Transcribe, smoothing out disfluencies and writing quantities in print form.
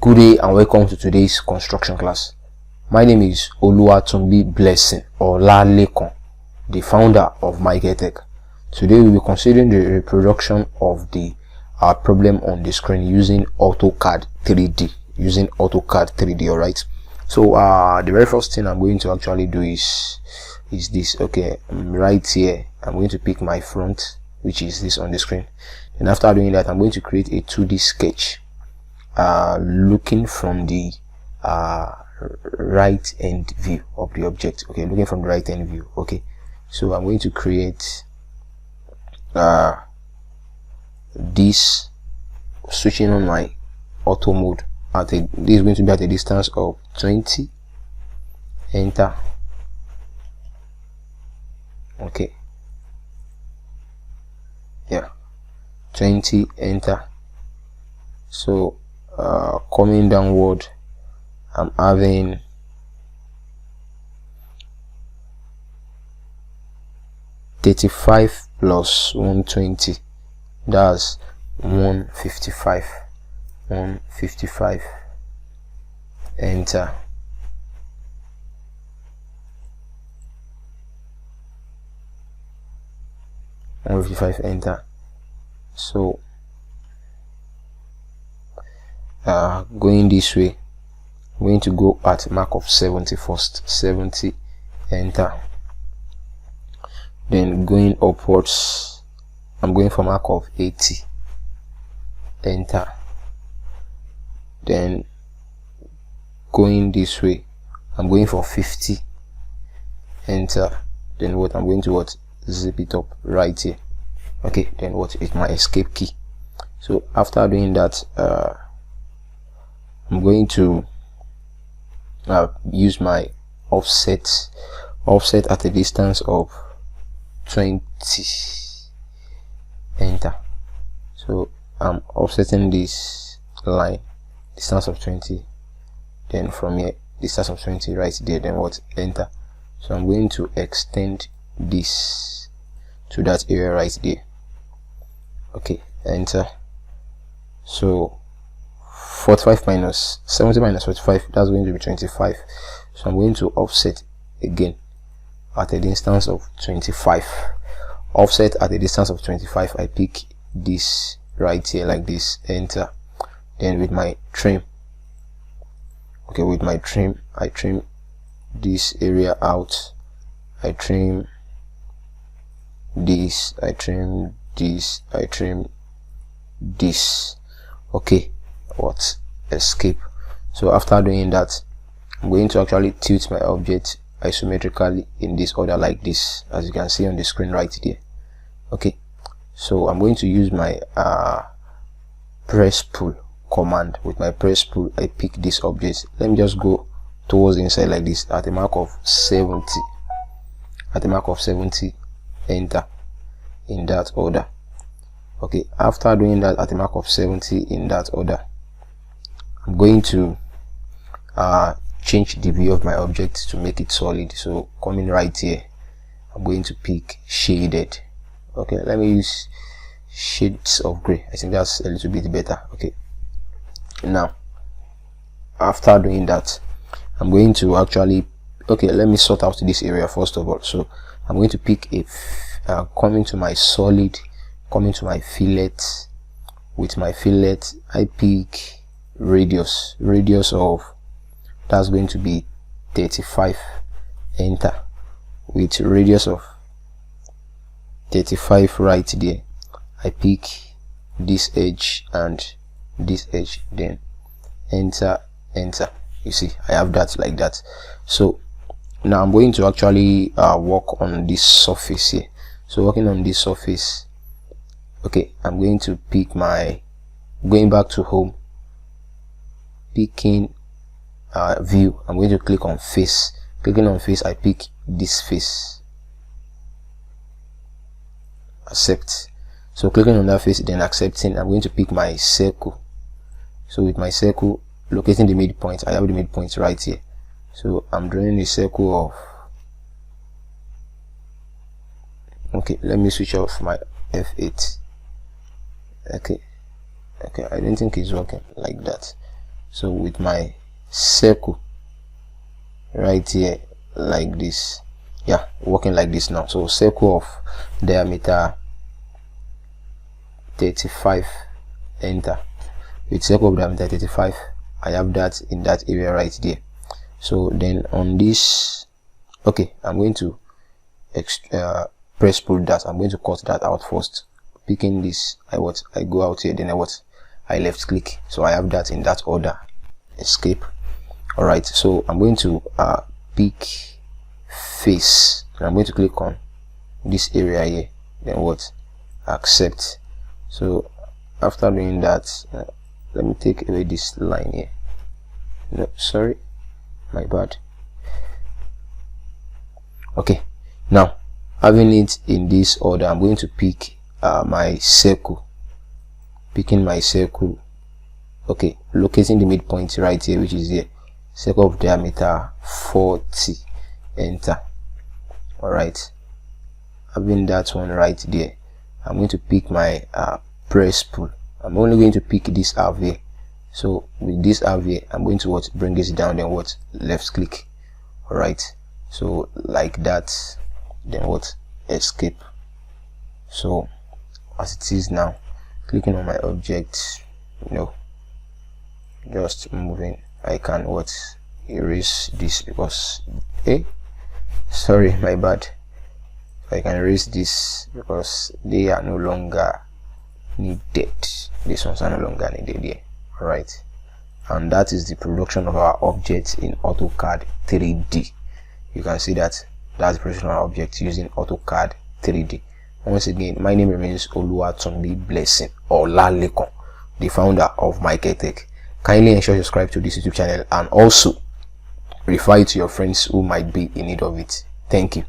Good day and welcome to today's construction class. My name is Oluwatumbi Blessing Olalekon, the founder of MyGetTech. Today we will be considering the reproduction of the problem on the screen using Autocad 3D. Alright. So the very first thing I'm going to actually do is this. Okay, right here I'm going to pick my front, which is this on the screen. And after doing that, I'm going to create a 2D sketch looking from the right end view of the object. Okay, looking from the right end view. Okay, so I'm going to create this, switching on my auto mode this is going to be at a distance of 20. Enter. Okay, yeah, 20. Enter. So coming downward, I'm having $35 plus 120, that's 155. Enter. Enter. So going this way, I'm going to go at mark of 70 first. 70. Enter. Then going upwards, I'm going for mark of 80. Enter. Then going this way, I'm going for 50. Enter. Then what I'm going to zip it up right here. Okay, then what is my escape key. So after doing that, I'm going to use my offset at a distance of 20. Enter. So I'm offsetting this line, distance of 20, then from here distance of 20 right there, then enter. So I'm going to extend this to that area right there. Okay, enter. So 45 minus 70 minus 45, that's going to be 25. So I'm going to offset again at a distance of 25. Offset at a distance of 25, I pick this right here like this. Enter. Then with my trim, okay, with my trim, I trim this area out. I trim this, I trim this, I trim this. Okay, escape. So after doing that, I'm going to actually tilt my object isometrically in this order like this, as you can see on the screen right there. Okay, so I'm going to use my press pull command. With my press pull, I pick this object. Let me just go towards the inside like this at a mark of 70. Enter. In that order. Okay, after doing that at a mark of 70 in that order, I'm going to change the view of my object to make it solid. So coming right here, I'm going to pick shaded. Okay, let me use shades of gray. I think that's a little bit better. Okay, now after doing that, I'm going to actually, okay, let me sort out this area first of all. So I'm going to pick a coming to my solid, coming to my fillet. With my fillet, I pick radius of, that's going to be 35. Enter. With radius of 35 right there, I pick this edge and this edge, then enter. You see, I have that like that. So now I'm going to actually work on this surface here. So working on this surface, okay, I'm going to pick my, going back to home, picking view, I'm going to click on face. Clicking on face, I pick this face. Accept. So clicking on that face, then accepting, I'm going to pick my circle. So with my circle, locating the midpoint, I have the midpoint right here. So I'm drawing a circle of, okay, let me switch off my F8. Okay, I don't think it's working like that. So with my circle right here like this, yeah, working like this now. So circle of diameter 35, enter. With circle of diameter 35, I have that in that area right there. So then on this, okay, I'm going to press pull that. I'm going to cut that out first. Picking this, I go out here, then I left click. So I have that in that order. Escape. All right, so I'm going to pick face. I'm going to click on this area here, then accept. So after doing that, let me take away this line here. No, sorry, my bad. Okay, now having it in this order, I'm going to pick my circle. Picking my circle, okay, locating the midpoint right here, which is here, circle of diameter 40, enter. All right, having that one right there, I'm going to pick my press pull. I'm only going to pick this half here. So with this half here, I'm going to bring this down, then left click. All right, so like that, then escape. So as it is now, clicking on my object, just moving, I can erase this because sorry, my bad. I can erase this because they are no longer needed. These ones are no longer needed here. All right, and that is the production of our object in AutoCAD 3D. You can see that that's the production of our object using AutoCAD 3D. Once again, my name remains Oluwatunde Blessing Olalekon, the founder of Michael Tech. Kindly ensure you subscribe to this YouTube channel and also refer it to your friends who might be in need of it. Thank you.